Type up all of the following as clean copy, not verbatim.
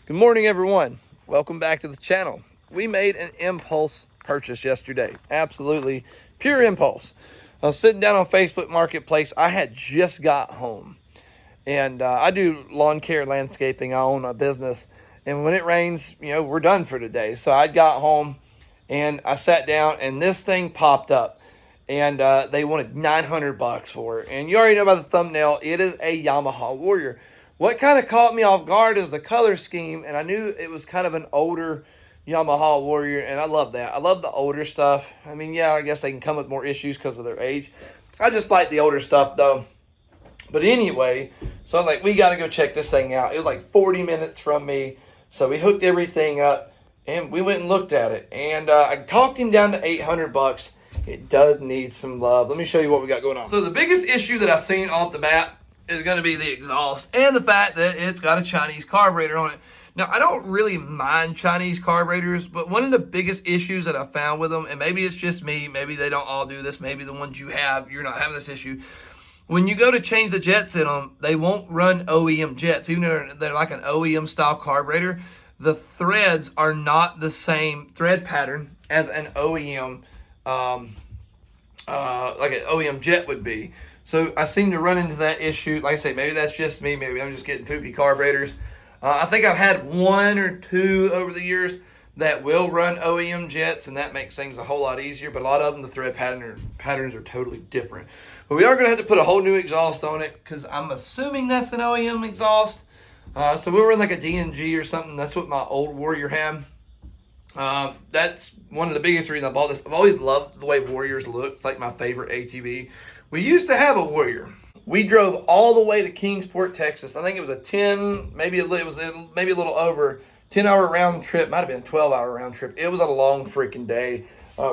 Good morning, everyone. Welcome back to the channel. We made an impulse purchase yesterday. Absolutely pure impulse. I was sitting down on Facebook Marketplace. I had just got home. And I do lawn care landscaping. I own a business. And when it rains, we're done for today. So I got home and I sat down and this thing popped up. And they wanted $900 for it. And you already know by the thumbnail, it is a Yamaha Warrior. What kind of caught me off guard is the color scheme, and I knew it was kind of an older Yamaha Warrior, and I love that. I love the older stuff. I mean, yeah, I guess they can come with more issues because of their age. I just like the older stuff, though. But anyway, so I was like, we got to go check this thing out. It was like 40 minutes from me, so we hooked everything up, and we went and looked at it. And I talked him down to $800. It does need some love. Let me show you what we got going on. So the biggest issue that I've seen off the bat is going to be the exhaust and the fact that it's got a Chinese carburetor on it. Now, I don't really mind Chinese carburetors, but one of the biggest issues that I found with them, and maybe it's just me, maybe they don't all do this, maybe the ones you have, you're not having this issue. When you go to change the jets in them, they won't run OEM jets, even though they're like an OEM style carburetor. The threads are not the same thread pattern as an OEM, like an OEM jet would be. So I seem to run into that issue. Like I say, maybe that's just me. Maybe I'm just getting poopy carburetors. I think I've had one or two over the years that will run OEM jets, and that makes things a whole lot easier. But a lot of them, the thread patterns are totally different. But we are going to have to put a whole new exhaust on it because I'm assuming that's an OEM exhaust. So we'll run like a D&G or something. That's what my old Warrior had. That's one of the biggest reasons I bought this. I've always loved the way Warriors look. It's like my favorite ATV. We used to have a Warrior. We drove all the way to Kingsport, Texas. I think it was a 10, maybe it was maybe a little over 10-hour round trip. Might have been a 12-hour round trip. It was a long freaking day.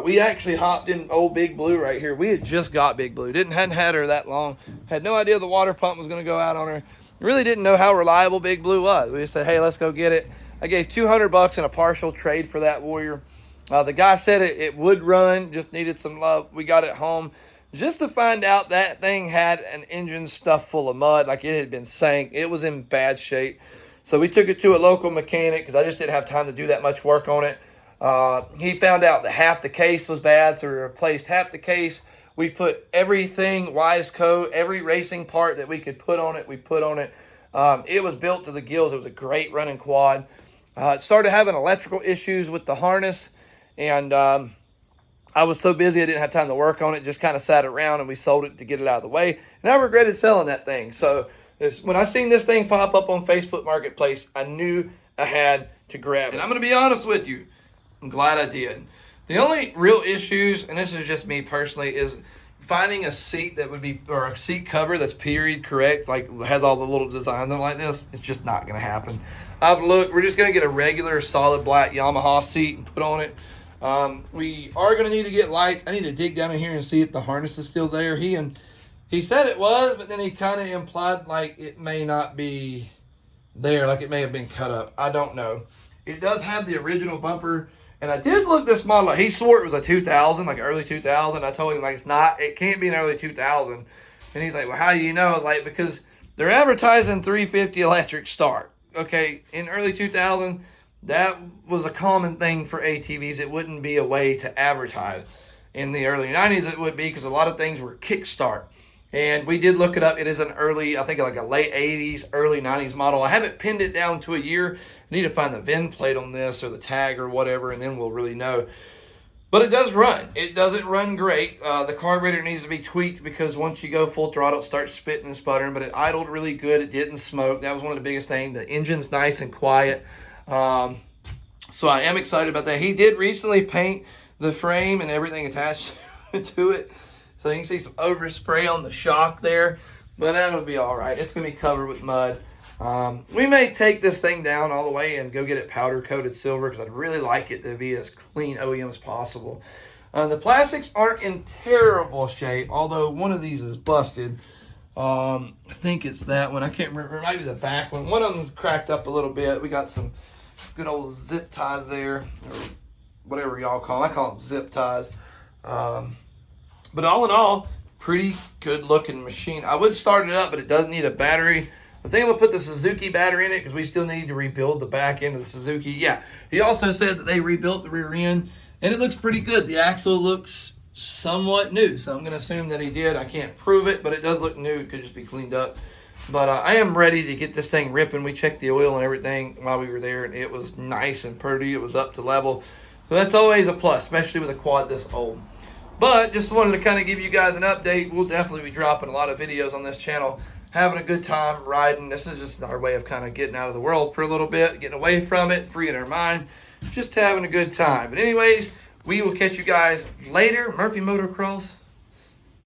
We actually hopped in old Big Blue right here. We had just got Big Blue. Hadn't had her that long. Had no idea the water pump was going to go out on her. Really didn't know how reliable Big Blue was. We just said, hey, let's go get it. I gave $200 in a partial trade for that Warrior. The guy said it would run, just needed some love. We got it home just to find out that thing had an engine stuffed full of mud, like it had been sank. It was in bad shape. So we took it to a local mechanic because I just didn't have time to do that much work on it. He found out that half the case was bad, so we replaced half the case. We put everything, Wiseco, every racing part that we could put on it, we put on it. It was built to the gills. It was a great running quad. It started having electrical issues with the harness, and I was so busy I didn't have time to work on it, just kind of sat around, and we sold it to get it out of the way. And I regretted selling that thing. So when I seen this thing pop up on Facebook Marketplace, I knew I had to grab it. And I'm going to be honest with you, I'm glad I did. The only real issues, and this is just me personally, is finding a seat that would be, or a seat cover that's period correct, like has all the little designs on it like this. It's just not going to happen. I've looked. We're just going to get a regular solid black Yamaha seat and put on it. We are going to need to get lights. I need to dig down in here and see if the harness is still there. He said it was, but then he kind of implied like it may not be there, like it may have been cut up. I don't know. It does have the original bumper, and I did look this model up. He swore it was a 2000, like early 2000. I told him like it's not. It can't be an early 2000. And he's like, well, how do you know? Like, because they're advertising 350 electric start. Okay, in early 2000, that was a common thing for ATVs. It wouldn't be a way to advertise. In the early 90s, it would be, because a lot of things were kickstart. And we did look it up. It is an early, I think like a late 80s, early 90s model. I haven't pinned it down to a year. I need to find the VIN plate on this or the tag or whatever, and then we'll really know. But it does run. It doesn't run great. The carburetor needs to be tweaked because once you go full throttle, it starts spitting and sputtering. But it idled really good. It didn't smoke. That was one of the biggest things. The engine's nice and quiet. So I am excited about that. He did recently paint the frame and everything attached to it. So you can see some overspray on the shock there. But that'll be all right. It's going to be covered with mud. We may take this thing down all the way and go get it powder coated silver because I'd really like it to be as clean OEM as possible. The plastics aren't in terrible shape, although one of these is busted. I think it's that one. I can't remember. It might be the back one. One of them's cracked up a little bit. We got some good old zip ties there, or whatever y'all call them. I call them zip ties. But all in all, pretty good looking machine. I would start it up, but it does need a battery. I think I'm going to put the Suzuki battery in it because we still need to rebuild the back end of the Suzuki. Yeah, he also said that they rebuilt the rear end, and it looks pretty good. The axle looks somewhat new, so I'm going to assume that he did. I can't prove it, but it does look new. It could just be cleaned up. But I am ready to get this thing ripping. We checked the oil and everything while we were there, and it was nice and pretty. It was up to level. So that's always a plus, especially with a quad this old. But just wanted to kind of give you guys an update. We'll definitely be dropping a lot of videos on this channel, having a good time riding. This is just our way of kind of getting out of the world for a little bit, getting away from it, freeing our mind, just having a good time. But anyways, we will catch you guys later. Murphy Motocross